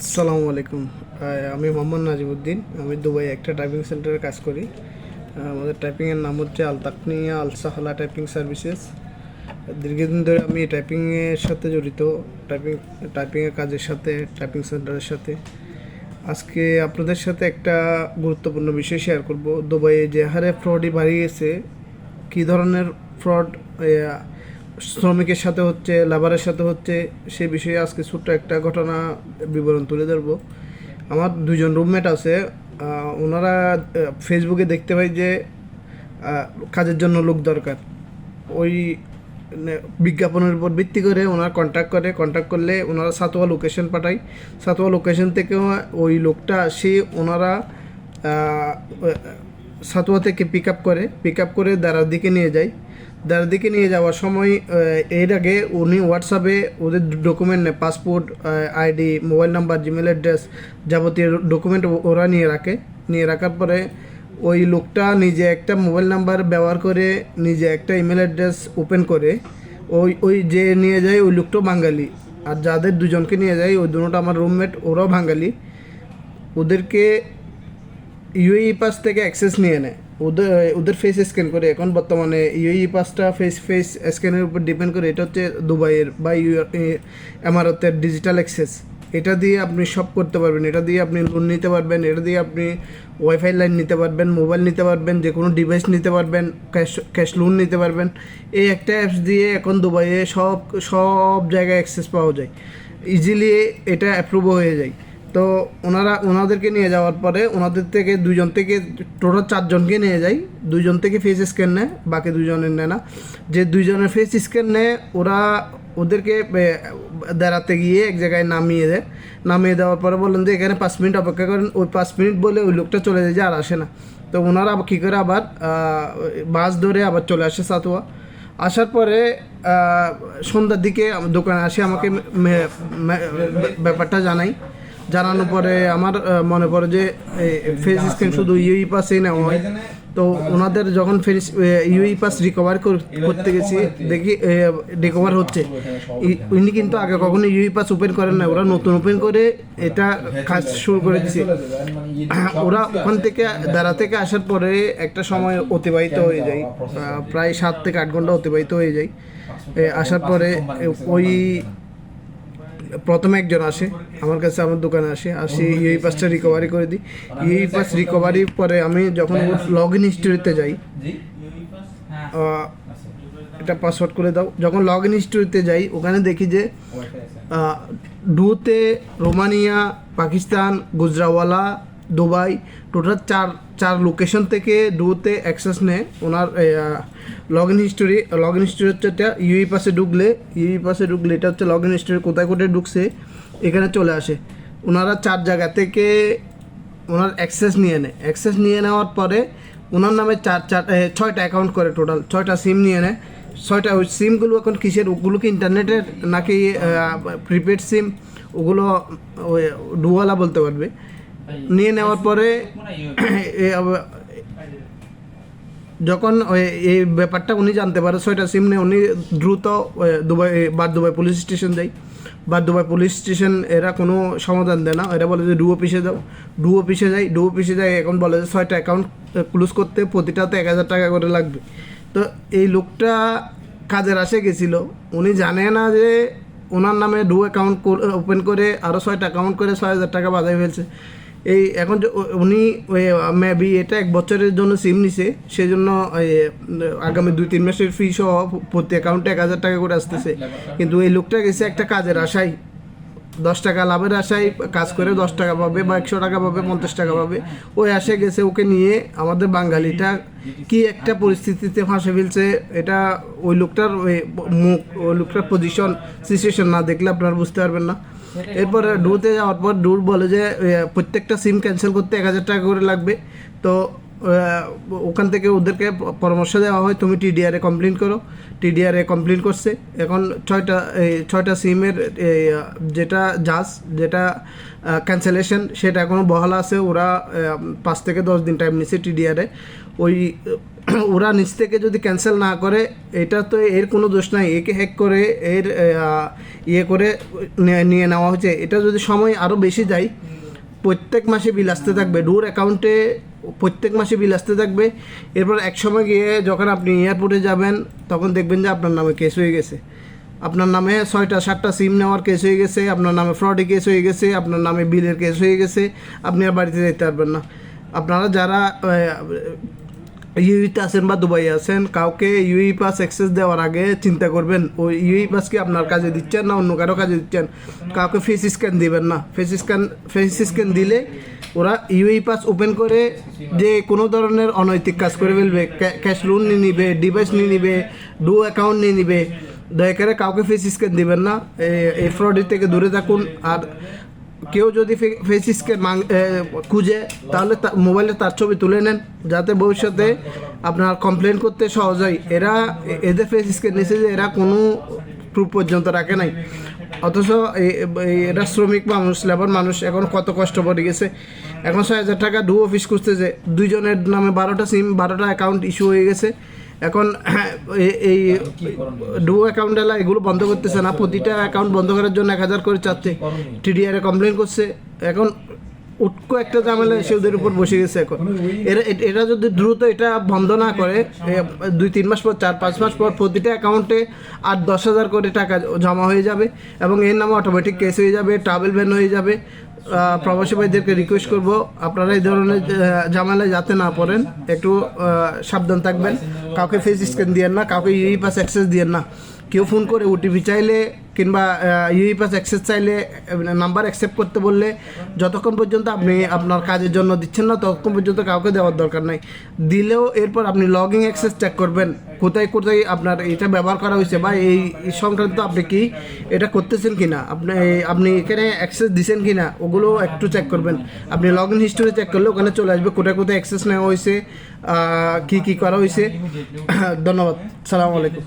আসসালামু আলাইকুম। আমি মোহাম্মদ নাজিমুদ্দিন। আমি দুবাই একটা টাইপিং সেন্টারে কাজ করি। আমাদের টাইপিংয়ের নাম হচ্ছে আল তাকনিয়া আল সাহলা টাইপিং সার্ভিসেস। দীর্ঘদিন ধরে আমি টাইপিংয়ের সাথে জড়িত, টাইপিংয়ের কাজের সাথে, টাইপিং সেন্টারের সাথে। আজকে আপনাদের সাথে একটা গুরুত্বপূর্ণ বিষয় শেয়ার করব। দুবাইয়ে যে হারে ফ্রডই বাড়িয়েছে, কী ধরনের ফ্রড শ্রমিকের সাথে হচ্ছে, লেবারের সাথে হচ্ছে, সে বিষয়ে আজকে ছোট্ট একটা ঘটনা বিবরণ তুলে ধরবো। আমার দুজন রুমমেট আছে। ওনারা ফেসবুকে দেখতে পাই যে কাজের জন্য লোক দরকার। ওই বিজ্ঞাপনের উপর ভিত্তি করে ওনারা কন্ট্যাক্ট করলে ওনারা সাতোয়া লোকেশন পাঠায়। সাতোয়া লোকেশন থেকে ওই লোকটা আসে, ওনারা সাতোয়া থেকে পিক আপ করে দারার দিকে নিয়ে যায়। দারার দিকে নিয়ে যাওয়ার সময় এর আগে উনি হোয়াটসঅ্যাপে ওদের ডকুমেন্ট নেয়, passport, ID, mobile number, Gmail address, যাবতীয় ডকুমেন্ট ওরা নিয়ে রাখার পরে ওই লোকটা নিজে একটা মোবাইল নাম্বার ব্যবহার করে, নিজে একটা ইমেল অ্যাড্রেস ওপেন করে ওই যে নিয়ে যায় ওই লোকটাও বাঙালি। আর যাদের দুজনকে নিয়ে যায় ওই দুটো আমার রুমমেট, ওরাও বাঙালি। ওদেরকে ইউএই পাস থেকে অ্যাক্সেস নিয়ে নেয়, ওদের ফেস স্ক্যান করে। এখন বর্তমানে ইউএই পাসটা ফেস স্ক্যানের উপর ডিপেন্ড করে। এটা হচ্ছে দুবাইয়ের বা এমারতের ডিজিটাল অ্যাক্সেস। এটা দিয়ে আপনি সব করতে পারবেন। এটা দিয়ে আপনি লোন নিতে পারবেন, এটা দিয়ে আপনি ওয়াইফাই লাইন নিতে পারবেন, মোবাইল নিতে পারবেন, যে কোনো ডিভাইস নিতে পারবেন, ক্যাশ লোন নিতে পারবেন। এই একটা অ্যাপস দিয়ে এখন দুবাইয়ে সব জায়গায় অ্যাক্সেস পাওয়া যায়, ইজিলি এটা অ্যাপ্রুভ হয়ে যায়। তো ওনাদেরকে নিয়ে যাওয়ার পরে ওনাদের থেকে দুজন থেকে টোটাল চারজনকে নিয়ে যায়। দুজন থেকে ফেস স্ক্যান নেয়, বাকি দুজনের নেয় না। যে দুইজনের ফেস স্ক্যান নেয় ওদেরকে দাঁড়াতে গিয়ে এক জায়গায় নামিয়ে দেওয়ার পরে বললেন যে এখানে 5 মিনিট অপেক্ষা করেন। ওই 5 মিনিট বলে ওই লোকটা চলে যায়, আর আসে না। তো ওনারা আবার কী করে, আবার বাস ধরে আবার চলে আসে সাতোয়া। আসার পরে সন্ধ্যার দিকে দোকানে আসে, আমাকে ব্যাপারটা জানানোর পরে আমার মনে পড়ে যে ফেস স্ক্যান শুধু ইউই পাসেই নেওয়া হয়। তো ওনাদের যখন ইউই পাস রিকভার করতে গেছি, দেখি রিকভার হচ্ছে। উনি কিন্তু আগে কখনো ইউই পাস ওপেন করেন না, ওরা নতুন ওপেন করে এটা কাজ শুরু করে দিছে। ওরা ওখান থেকে দাঁড়া থেকে আসার পরে একটা সময় অতিবাহিত হয়ে যায়, প্রায় 7 থেকে 8 ঘন্টা অতিবাহিত হয়ে যায়। আসার পরে ওই প্রথমে একজন আসে আমার কাছে, আমার দোকানে আসি ইউই পাসটা রিকভারি করে দিই। ইউই পাস রিকভারির পরে আমি যখন লগ ইন হিস্টোরিতে যাই, এটা পাসওয়ার্ড করে দাও। যখন লগ ইন হিস্টোরিতে যাই, ওখানে দেখি যে ডুতে রোমানিয়া, পাকিস্তান, গুজরাওয়ালা, দুবাই, টোটাল চার লোকেশন থেকে ডুতে অ্যাক্সেস নেয়। ওনার লগ ইন হিস্টোরি হচ্ছে এটা। ইউই পাসে ঢুকলে এটা হচ্ছে লগ ইন হিস্টোরি, কোথায় ঢুকছে এখানে চলে আসে। ওনারা 4 জায়গা থেকে ওনার অ্যাক্সেস নিয়ে নেওয়ার পরে ওনার নামে 6টা অ্যাকাউন্ট করে, টোটাল 6টা সিম নিয়ে নেয়। 6টা ওই সিমগুলো এখন কিসের, ওগুলো কি ইন্টারনেটের নাকি প্রিপেড সিম, ওগুলো ওই ডুয়ালা বলতে পারবে। নিয়ে নেওয়ার পরে যখন এই ব্যাপারটা উনি জানতে পারে, 6টা সিম নিয়ে উনি দ্রুত দুবাই পুলিশ স্টেশন যায়। দুবাই পুলিশ স্টেশন এরা কোনো সমাধান দেয় না, এরা বলে যে ডু অফিসে যাই। এখন বলে যে 6টা অ্যাকাউন্ট ক্লোজ করতে প্রতিটাতে 1000 টাকা করে লাগবে। তো এই লোকটা কাজের আসে গেছিলো, উনি জানে না যে ওনার নামে ডু অ্যাকাউন্ট ওপেন করে আরও 6টা অ্যাকাউন্ট করে 6000 টাকা বাজায় ফেলছে। এখন উনি মেবি এটা 1 বছরের জন্য সিম নিছে, সেই জন্য আগামী 2-3 মাসের ফি সহ প্রতি অ্যাকাউন্টে 1000 টাকা করে আসতেছে। কিন্তু এই লোকটা গেছে একটা কাজের আশায়, 10 টাকা লাভের আশায় কাজ করে 10 টাকা পাবে বা 100 টাকা পাবে, 50 টাকা পাবে, ওই আসে গেছে। ওকে নিয়ে আমাদের বাঙালিটা কি একটা পরিস্থিতিতে ফাঁসে ফেলছে, এটা ওই লোকটার সিচুয়েশন না দেখলে আপনারা বুঝতে পারবেন না। এরপর ডুতে যাওয়ার পর ডুর বলে যে প্রত্যেকটা সিম ক্যান্সেল করতে 1000 টাকা করে লাগবে। তো ওখান থেকে ওদেরকে পরামর্শ দেওয়া হয়, তুমি টিডিআরে কমপ্লেন করো। টিডিআরে কমপ্লেন করছে। এখন 6টা সিমের যেটা ক্যান্সেলেশন, সেটা এখনও বহাল আছে। ওরা 5 থেকে 10 দিন টাইম নিচ্ছে টিডিআরে। ওই ওরা নিজ থেকে যদি ক্যান্সেল না করে, এটা তো এর কোনো দোষ নাই, একে হ্যাক করে এর ইয়ে করে নিয়ে নেওয়া হয়েছে। এটা যদি সময় আরও বেশি যায়, প্রত্যেক মাসে বিল আসতে থাকবে, ডুর অ্যাকাউন্টে প্রত্যেক মাসে বিল আসতে থাকবে। এরপর এক সময় গিয়ে যখন আপনি এয়ারপোর্টে যাবেন, তখন দেখবেন যে আপনার নামে কেস হয়ে গেছে, আপনার নামে 6টা 7টা সিম নেওয়ার কেস হয়ে গেছে, আপনার নামে ফ্রডে কেস হয়ে গেছে, আপনার নামে বিলের কেস হয়ে গেছে, আপনি আর বাড়িতে যেতে পারবেন না। আপনারা যারা ইউইতে আছেন বা দুবাই আছেন, কাউকে ইউই পাস অ্যাক্সেস দেওয়ার আগে চিন্তা করবেন ওই ইউই পাস কি আপনার কাজে দিচ্ছেন না অন্য কারো কাজে দিচ্ছেন। কাউকে ফেস স্ক্যান দিবেন না, ফেস স্ক্যান দিলে ওরা ইউই পাস ওপেন করে যে কোনো ধরনের অনৈতিক কাজ করে ফেলবে, ক্যাশ লোন নিয়ে নিবে, ডিভাইস নিয়ে নিবে, ডু অ্যাকাউন্ট নিয়ে নিবে। দয়া করে কাউকে ফেস স্ক্যান দিবেন না, এই ফ্রডের থেকে দূরে থাকুন। আর কেউ যদি ফেস স্ক্যান খুঁজে, তাহলে মোবাইলে তার ছবি তুলে নেন, যাতে ভবিষ্যতে আপনার কমপ্লেন করতে সহজ হয়। এদের ফেস স্ক্যান নিচে যে এরা কোনো প্রুফ পর্যন্ত রাখে নাই, অথচ এরা শ্রমিক মানুষ, লেবার মানুষ, এখন কত কষ্ট পড়ে গেছে। এখন 6,000 টাকা ডু অফিস খুঁজতেছে, 2 জনের নামে 12টা সিম, 12টা অ্যাকাউন্ট ইস্যু হয়ে গেছে। এখন এই ডু অ্যাকাউন্টওয়ালা এগুলো বন্ধ করতেছে না, প্রতিটা অ্যাকাউন্ট বন্ধ করার জন্য 1,000 করে চাচ্ছে, টিডিআরে কমপ্লেন করছে। এখন উটকো একটা ঝামেলা এসে ওদের উপর বসে গেছে। এখন এরা যদি দ্রুত এটা বন্ধ না করে, 2-3 মাস পর, 4-5 মাস পর প্রতিটা অ্যাকাউন্টে 8-10,000 করে টাকা জমা হয়ে যাবে এবং এর নামে অটোমেটিক কেস হয়ে যাবে, ট্রাভেল ব্যান হয়ে যাবে। প্রবাসী ভাইদেরকে রিকোয়েস্ট করব, আপনারা এই ধরনের ঝামেলায় যাতে না পড়েন, একটু সাবধান থাকবেন। কাউকে ফেস স্ক্যান দিয়েন না, কাউকে ইউই পাস অ্যাক্সেস দিয়েন না। কেউ ফোন করে ওটিপি চাইলে কিংবা ইউই পাস অ্যাক্সেস চাইলে, নাম্বার অ্যাকসেপ্ট করতে বললে, যতক্ষণ পর্যন্ত আপনি আপনার কাজের জন্য দিচ্ছেন না, ততক্ষণ পর্যন্ত কাউকে দেওয়ার দরকার নাই। দিলেও এরপর আপনি লগইন অ্যাক্সেস চেক করবেন, কোথায় কোথায় আপনার এটা ব্যবহার করা হয়েছে বা এই সংক্রান্ত আপনি কি এটা করতেছেন কিনা, আপনি এখানে অ্যাক্সেস দিচ্ছেন কিনা, ওগুলো একটু চেক করবেন। আপনি লগইন হিস্টোরি চেক করলে ওখানে চলে আসবে কোথায় কোথায় অ্যাক্সেস নেওয়া হয়েছে, কি করা হয়েছে। ধন্যবাদ, সালামু আলাইকুম।